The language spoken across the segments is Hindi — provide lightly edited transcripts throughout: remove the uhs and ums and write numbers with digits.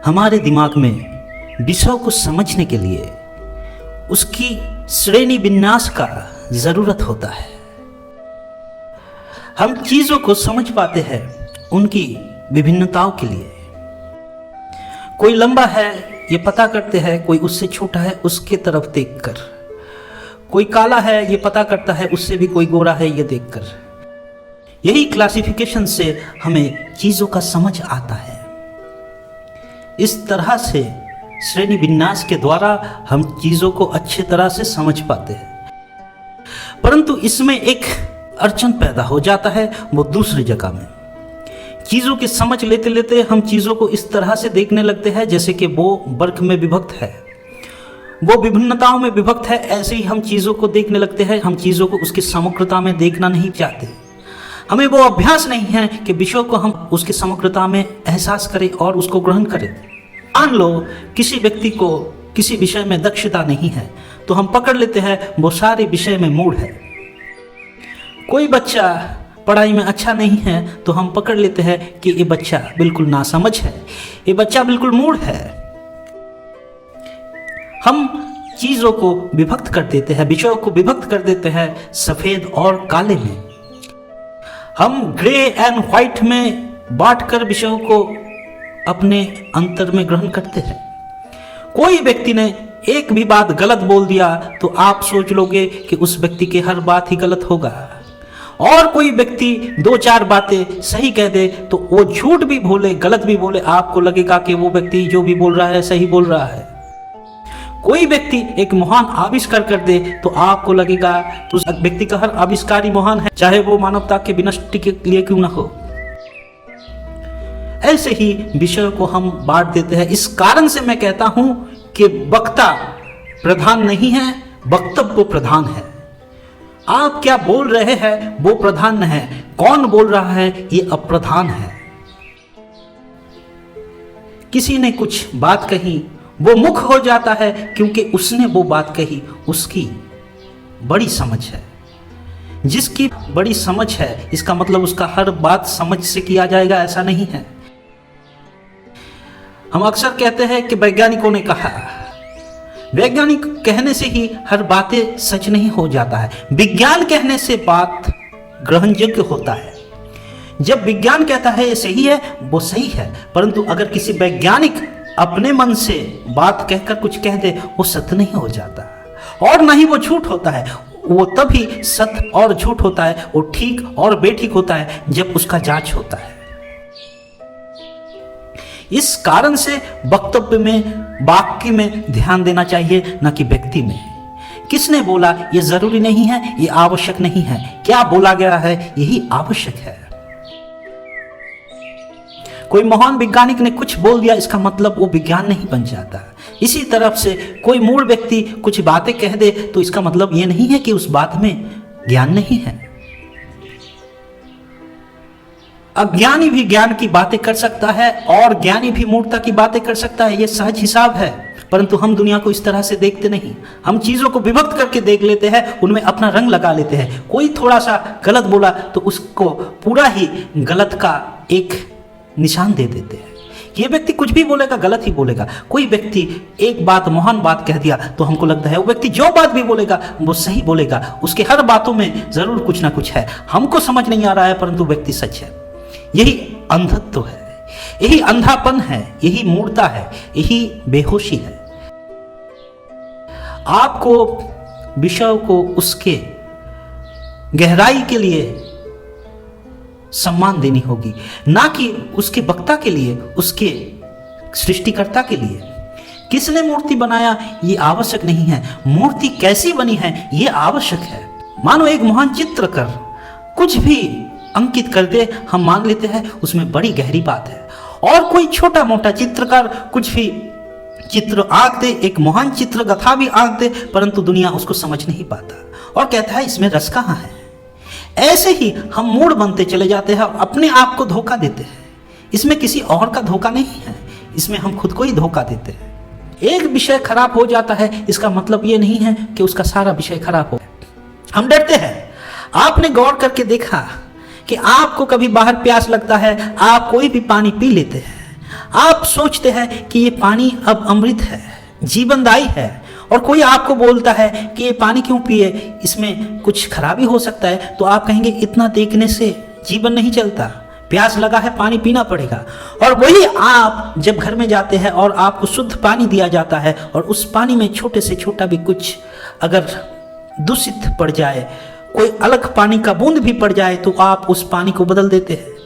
हमारे दिमाग में विषय को समझने के लिए उसकी श्रेणी विन्यास का जरूरत होता है। हम चीजों को समझ पाते हैं उनकी विभिन्नताओं के लिए। कोई लंबा है ये पता करते हैं, कोई उससे छोटा है उसके तरफ देखकर। कोई काला है ये पता करता है उससे भी कोई गोरा है ये देखकर। यही क्लासिफिकेशन से हमें चीजों का समझ आता है। इस तरह से श्रेणी विन्यास के द्वारा हम चीजों को अच्छी तरह से समझ पाते हैं। परंतु इसमें एक अड़चन पैदा हो जाता है, वो दूसरी जगह में। चीजों की समझ लेते लेते हम चीजों को इस तरह से देखने लगते हैं जैसे कि वो वर्ग में विभक्त है, वो विभिन्नताओं में विभक्त है। ऐसे ही हम चीजों को देखने लगते हैं। हम चीजों को उसकी समग्रता में देखना नहीं चाहते। हमें वो अभ्यास नहीं है कि विषयों को हम उसकी समग्रता में एहसास करें और उसको ग्रहण करें। मान लो किसी व्यक्ति को किसी विषय में दक्षता नहीं है तो हम पकड़ लेते हैं वो सारे विषय में मूढ़ है। कोई बच्चा पढ़ाई में अच्छा नहीं है तो हम पकड़ लेते हैं कि ये बच्चा बिल्कुल नासमझ है, ये बच्चा बिल्कुल मूढ़ है। हम चीजों को विभक्त कर देते हैं, विषयों को विभक्त कर देते हैं सफेद और काले में। हम ग्रे एंड व्हाइट में बांटकर विषयों को अपने अंतर में ग्रहण करते हैं। कोई व्यक्ति ने एक भी बात गलत बोल दिया तो आप सोच लोगे कि उस व्यक्ति की हर बात ही गलत होगा, और कोई व्यक्ति दो चार बातें सही कह दे तो वो झूठ भी बोले गलत भी बोले, आपको लगेगा कि वो व्यक्ति जो भी बोल रहा है सही बोल रहा है। कोई व्यक्ति एक महान आविष्कार कर दे तो आपको लगेगा उस व्यक्ति का हर आविष्कार ही महान है, चाहे वो मानवता के विनष्टि के लिए क्यों ना हो। ऐसे ही विषयों को हम बांट देते हैं। इस कारण से मैं कहता हूं कि वक्ता प्रधान नहीं है, वक्तव्य प्रधान है। आप क्या बोल रहे हैं वो प्रधान है, कौन बोल रहा है ये अप्रधान है। किसी ने कुछ बात कही वो मुख हो जाता है क्योंकि उसने वो बात कही, उसकी बड़ी समझ है। जिसकी बड़ी समझ है इसका मतलब उसका हर बात समझ से किया जाएगा ऐसा नहीं है। हम अक्सर कहते हैं कि वैज्ञानिकों ने कहा, वैज्ञानिक कहने से ही हर बातें सच नहीं हो जाता है। विज्ञान कहने से बात ग्रहणयोग्य होता है। जब विज्ञान कहता है ये सही है वो सही है, परंतु अगर किसी वैज्ञानिक अपने मन से बात कहकर कुछ कह दे वो सत्य नहीं हो जाता, और ना ही वो झूठ होता है। वो तभी सत्य और झूठ होता है, वो ठीक और बेठीक होता है जब उसका जांच होता है। इस कारण से वक्तव्य में, वाक्य में ध्यान देना चाहिए, न कि व्यक्ति में। किसने बोला ये जरूरी नहीं है, ये आवश्यक नहीं है। क्या बोला गया है यही आवश्यक है। कोई महान वैज्ञानिक ने कुछ बोल दिया इसका मतलब वो विज्ञान नहीं बन जाता। इसी तरफ से कोई मूढ़ व्यक्ति कुछ बातें कह दे तो इसका मतलब ये नहीं है कि उस बात में ज्ञान नहीं है। अज्ञानी भी ज्ञान की बातें कर सकता है और ज्ञानी भी मूर्खता की बातें कर सकता है, ये सहज हिसाब है। परंतु हम दुनिया को इस तरह से देखते नहीं। हम चीजों को विभक्त करके देख लेते हैं, उनमें अपना रंग लगा लेते हैं। कोई थोड़ा सा गलत बोला तो उसको पूरा ही गलत का एक निशान दे देते हैं। ये व्यक्ति कुछ भी बोलेगा गलत ही बोलेगा। कोई व्यक्ति एक बात महान बात कह दिया तो हमको लगता है वो व्यक्ति जो बात भी बोलेगा वो सही बोलेगा, उसके हर बातों में जरूर कुछ ना कुछ है। हमको समझ नहीं आ रहा है परंतु व्यक्ति सच है। यही अंधत्व है, यही अंधापन है, यही मूर्खता है, यही बेहोशी है। आपको विषय को उसके गहराई के लिए सम्मान देनी होगी, ना कि उसके वक्ता के लिए, उसके सृष्टिकर्ता के लिए। किसने मूर्ति बनाया ये आवश्यक नहीं है, मूर्ति कैसी बनी है ये आवश्यक है। मानो एक महान चित्रकार कुछ भी अंकित कर दे, हम मान लेते हैं उसमें बड़ी गहरी बात है। और कोई छोटा मोटा चित्रकार कुछ भी चित्र आंक दे, एक महान चित्र कथा भी आंक दे, परंतु दुनिया उसको समझ नहीं पाता और कहता है इसमें रस कहाँ है। ऐसे ही हम मूढ़ बनते चले जाते हैं और अपने आप को धोखा देते हैं। इसमें किसी और का धोखा नहीं है, इसमें हम खुद को ही धोखा देते हैं। एक विषय खराब हो जाता है इसका मतलब ये नहीं है कि उसका सारा विषय खराब हो। हम डरते हैं। आपने गौर करके देखा कि आपको कभी बाहर प्यास लगता है, आप कोई भी पानी पी लेते हैं। आप सोचते हैं कि ये पानी अब अमृत है, जीवनदायी है, और कोई आपको बोलता है कि ये पानी क्यों पिए, इसमें कुछ खराबी हो सकता है, तो आप कहेंगे इतना देखने से जीवन नहीं चलता, प्यास लगा है, पानी पीना पड़ेगा। और वही आप जब घर में जाते हैं और आपको शुद्ध पानी दिया जाता है और उस पानी में छोटे से छोटा भी कुछ अगर दूषित पड़ जाए, कोई अलग पानी का बूंद भी पड़ जाए, तो आप उस पानी को बदल देते हैं।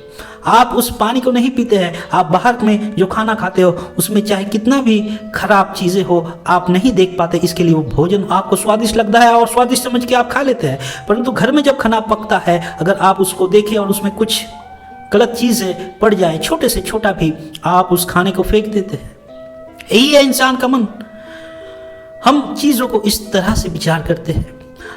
आप उस पानी को नहीं पीते हैं। आप बाहर में जो खाना खाते हो उसमें चाहे कितना भी खराब चीज़ें हो आप नहीं देख पाते, इसके लिए वो भोजन आपको स्वादिष्ट लगता है और स्वादिष्ट समझ के आप खा लेते हैं। परंतु घर में जब खाना पकता है, अगर आप उसको देखें और उसमें कुछ गलत चीज़ें पड़ जाए, छोटे से छोटा भी, आप उस खाने को फेंक देते हैं। यही है इंसान का मन। हम चीज़ों को इस तरह से विचार करते हैं।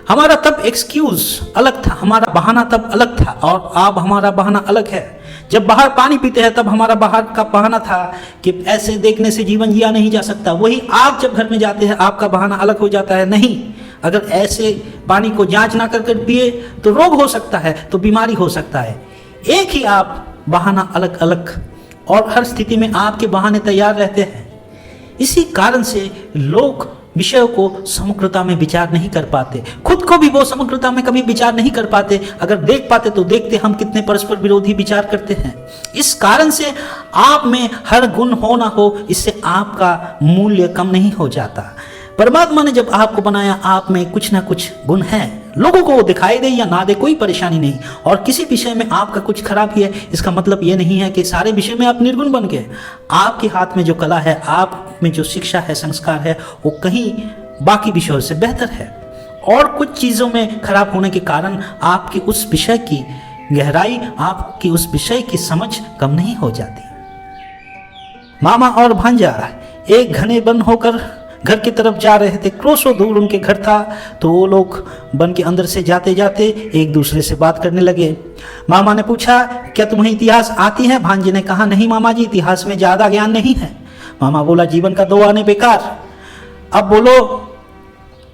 हमारा तब एक्सक्यूज अलग था, हमारा बहाना तब अलग था, और अब हमारा बहाना अलग है। जब बाहर पानी पीते हैं तब हमारा बाहर का बहाना था कि ऐसे देखने से जीवन जिया नहीं जा सकता। वही आप जब घर में जाते हैं आपका बहाना अलग हो जाता है। नहीं, अगर ऐसे पानी को जांच ना कर पिए तो रोग हो सकता है, तो बीमारी हो सकता है। एक ही आप बहाना अलग अलग, और हर स्थिति में आपके बहाने तैयार रहते हैं। इसी कारण से लोग विषयों को समग्रता में विचार नहीं कर पाते, खुद को भी वो समग्रता में कभी विचार नहीं कर पाते। अगर देख पाते तो देखते हम कितने परस्पर विरोधी विचार करते हैं। इस कारण से आप में हर गुण हो ना हो, इससे आपका मूल्य कम नहीं हो जाता। परमात्मा ने जब आपको बनाया, आप में कुछ ना कुछ गुण है। लोगों को वो दिखाई दे या ना दे कोई परेशानी नहीं, और किसी विषय में आपका कुछ खराबी है, इसका मतलब ये नहीं है कि सारे विषय में आप निर्गुण बन गए। आपके हाथ में जो कला है, आप में जो शिक्षा है, संस्कार है, वो कहीं बाकी विषयों से बेहतर है। और कुछ चीज़ों में खराब होने के कारण आपकी उस विषय की गहराई, आपकी उस विषय की समझ कम नहीं हो जाती। मामा और भांजा एक घने वन होकर घर की तरफ जा रहे थे। क्रोशों दूर उनके घर था, तो वो लोग वन के अंदर से जाते जाते एक दूसरे से बात करने लगे। मामा ने पूछा, क्या तुम्हें इतिहास आती है? भांजे ने कहा, नहीं मामा जी, इतिहास में ज़्यादा ज्ञान नहीं है। मामा बोला, जीवन का 2 आने बेकार। अब बोलो,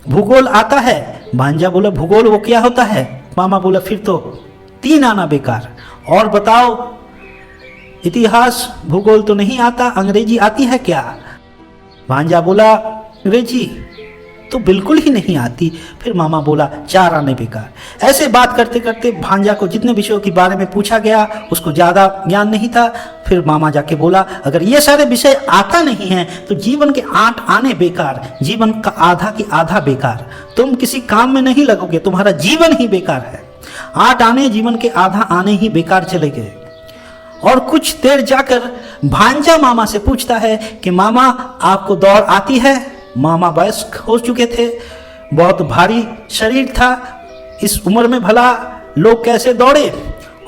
भूगोल आता है? भांजा बोला, भूगोल वो क्या होता है? मामा बोला, फिर तो 3 आना बेकार। और बताओ, इतिहास भूगोल तो नहीं आता, अंग्रेजी आती है क्या? भांजा बोला, अंग्रेजी तो बिल्कुल ही नहीं आती। फिर मामा बोला, 4 आने बेकार। ऐसे बात करते करते भांजा को जितने विषयों के बारे में पूछा गया उसको ज़्यादा ज्ञान नहीं था। फिर मामा जाके बोला, अगर ये सारे विषय आता नहीं है तो जीवन के 8 आने बेकार, जीवन का आधा की आधा बेकार। तुम किसी काम में नहीं लगोगे, तुम्हारा जीवन ही बेकार है। 8 आने जीवन के आधा आने ही बेकार चले गए। और कुछ देर जाकर भांजा मामा से पूछता है कि मामा, आपको दौड़ आती है? मामा वयस्क हो चुके थे, बहुत भारी शरीर था। इस उम्र में भला लोग कैसे दौड़े?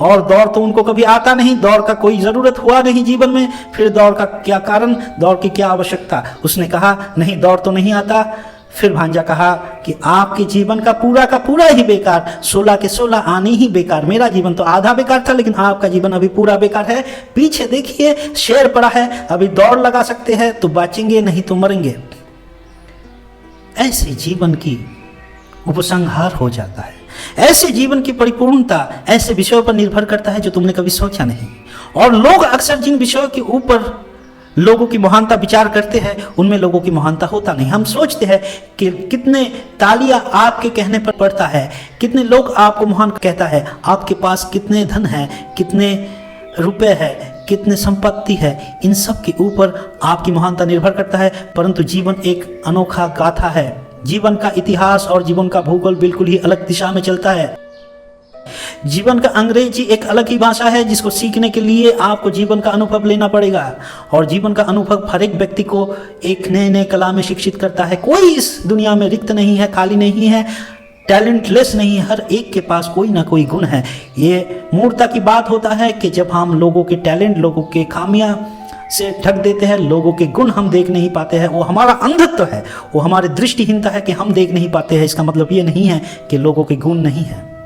और दौड़ तो उनको कभी आता नहीं, दौड़ का कोई ज़रूरत हुआ नहीं जीवन में। फिर दौड़ का क्या कारण, दौड़ की क्या आवश्यकता? उसने कहा, नहीं, दौड़ तो नहीं आता। फिर भांजा कहा कि आपके जीवन का पूरा ही बेकार, 16 के 16 आने ही बेकार। मेरा जीवन तो आधा बेकार था, लेकिन आपका जीवन अभी पूरा बेकार है। पीछे देखिए, शेर पड़ा है, अभी दौड़ लगा सकते हैं तो बचेंगे, नहीं तो मरेंगे। ऐसे जीवन की उपसंहार हो जाता है। ऐसे जीवन की परिपूर्णता ऐसे विषयों पर निर्भर करता है जो तुमने कभी सोचा नहीं। और लोग अक्सर जिन विषयों के ऊपर लोगों की महानता विचार करते हैं, उनमें लोगों की महानता होता नहीं। हम सोचते हैं कि कितने तालियां आपके कहने पर पड़ता है, कितने लोग आपको महान कहता है, आपके पास कितने धन है, कितने रुपए है, कितने संपत्ति है, इन सब के ऊपर आपकी महानता निर्भर करता है। परंतु जीवन एक अनोखा गाथा है। जीवन का इतिहास और जीवन का भूगोल बिल्कुल ही अलग दिशा में चलता है। जीवन का अंग्रेजी एक अलग ही भाषा है, जिसको सीखने के लिए आपको जीवन का अनुभव लेना पड़ेगा। और जीवन का अनुभव हर एक व्यक्ति को एक नए नए कला में शिक्षित करता है। कोई इस दुनिया में रिक्त नहीं है, खाली नहीं है, टैलेंटलेस नहीं है। हर एक के पास कोई ना कोई गुण है। ये मूर्खता की बात होता है कि जब हम लोगों के टैलेंट, लोगों के खामियां से ठग देते हैं, लोगों के गुण हम देख नहीं पाते हैं। वो हमारा अंधत्व है, वो हमारी दृष्टिहीनता है कि हम देख नहीं पाते हैं। इसका मतलब ये नहीं है कि लोगों के गुण नहीं है।